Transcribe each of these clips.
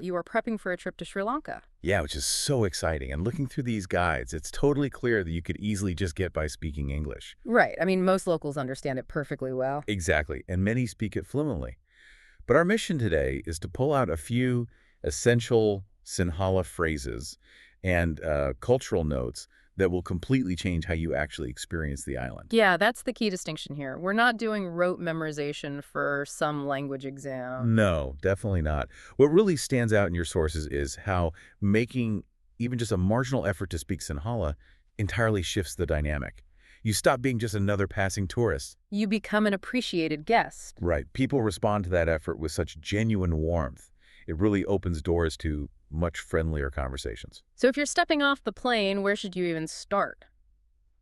You are prepping for a trip to Sri Lanka. Yeah, which is so exciting. And looking through these guides, it's totally clear that you could easily just get by speaking English. Right. I mean, most locals understand it perfectly well. Exactly, and many speak it fluently. But our mission today is to pull out a few essential Sinhala phrases and cultural notes that will completely change how you actually experience the island. Yeah, that's the key distinction here. We're not doing rote memorization for some language exam. No, definitely not. What really stands out in your sources is how making even just a marginal effort to speak Sinhala entirely shifts the dynamic. You stop being just another passing tourist. You become an appreciated guest. Right. People respond to that effort with such genuine warmth. It really opens doors to much friendlier conversations. So if you're stepping off the plane, where should you even start?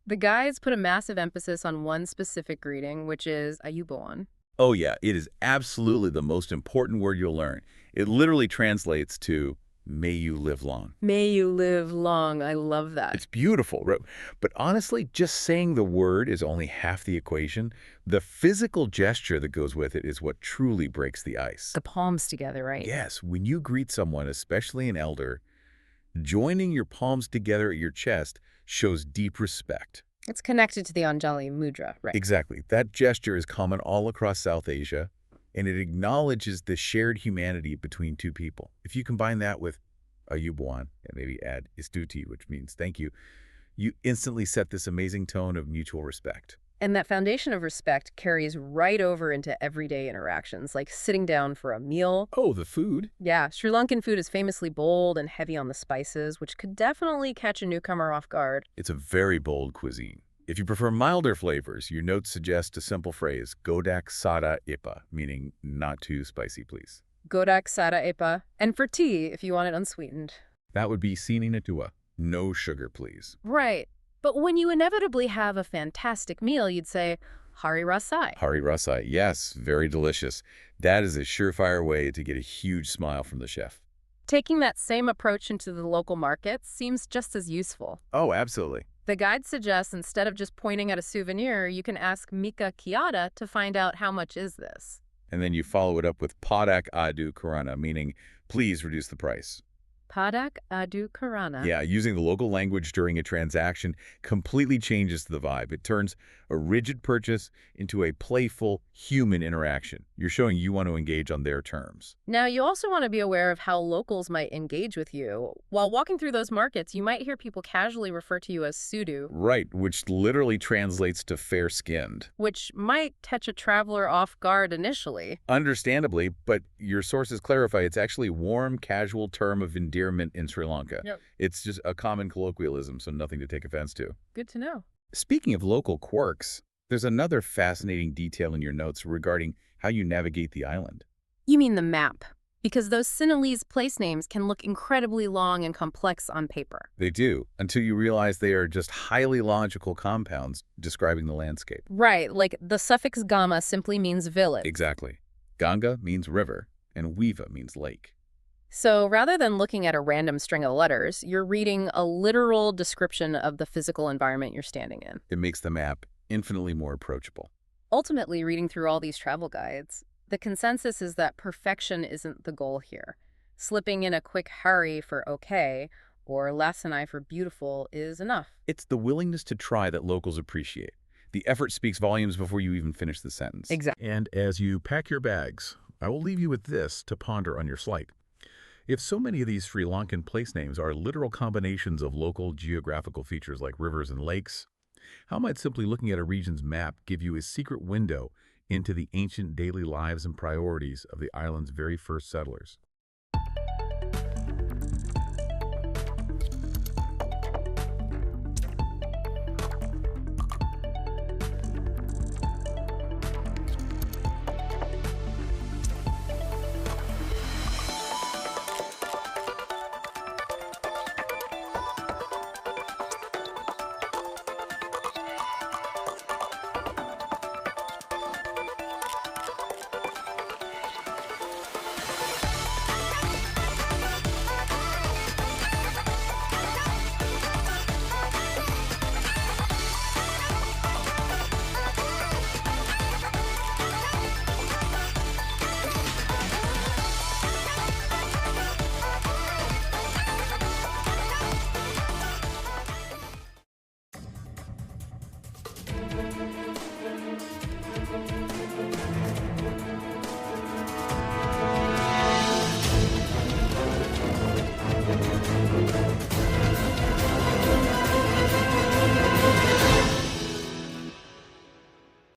The guides put a massive emphasis on one specific greeting, which is Ayubowan. Oh yeah, it is absolutely the most important word you'll learn. It literally translates to, may you live long. May you live long. I love that. It's beautiful, right? But honestly, just saying the word is only half the equation. The physical gesture that goes with it is what truly breaks the ice. The palms together, right? Yes, when you greet someone, especially an elder, joining your palms together at your chest shows deep respect. It's connected to the Anjali mudra, right? Exactly. That gesture is common all across South Asia, and it acknowledges the shared humanity between two people. If you combine that with Ayubowan and maybe add Istuti, which means thank you, you instantly set this amazing tone of mutual respect. And that foundation of respect carries right over into everyday interactions, like sitting down for a meal. Oh, the food? Yeah, Sri Lankan food is famously bold and heavy on the spices, which could definitely catch a newcomer off guard. It's a very bold cuisine. If you prefer milder flavors, your notes suggest a simple phrase, Godak Sada Ipa, meaning not too spicy, please. Godak Sada Epa. And for tea, if you want it unsweetened. That would be Sini Natua, no sugar, please. Right. But when you inevitably have a fantastic meal, you'd say, Hari Rasai. Hari Rasai, yes, very delicious. That is a surefire way to get a huge smile from the chef. Taking that same approach into the local markets seems just as useful. Oh, absolutely. The guide suggests instead of just pointing at a souvenir, you can ask Mika Kiada to find out how much is this. And then you follow it up with Padak Adu Karana, meaning please reduce the price. Padak Adu Karana. Yeah, using the local language during a transaction completely changes the vibe. It turns a rigid purchase into a playful, human interaction. You're showing you want to engage on their terms. Now, you also want to be aware of how locals might engage with you. While walking through those markets, you might hear people casually refer to you as Sudu, Right, which literally translates to fair-skinned. which might catch a traveler off guard initially. Understandably, but your sources clarify it's actually a warm, casual term of endearment in Sri Lanka. Yep. It's just a common colloquialism, so nothing to take offense to. Good to know. Speaking of local quirks, there's another fascinating detail in your notes regarding how you navigate the island. You mean the map. Because those Sinhalese place names can look incredibly long and complex on paper. They do, until you realize they are just highly logical compounds describing the landscape. Right, like the suffix gama simply means village. Exactly. Ganga means river, and Viva means lake. So rather than looking at a random string of letters, you're reading a literal description of the physical environment you're standing in. It makes the map infinitely more approachable. Ultimately, reading through all these travel guides, the consensus is that perfection isn't the goal here. Slipping in a quick hurry for okay or lasanai for beautiful is enough. It's the willingness to try that locals appreciate. The effort speaks volumes before you even finish the sentence. Exactly. And as you pack your bags, I will leave you with this to ponder on your flight. If so many of these Sri Lankan place names are literal combinations of local geographical features like rivers and lakes, how might simply looking at a region's map give you a secret window into the ancient daily lives and priorities of the island's very first settlers?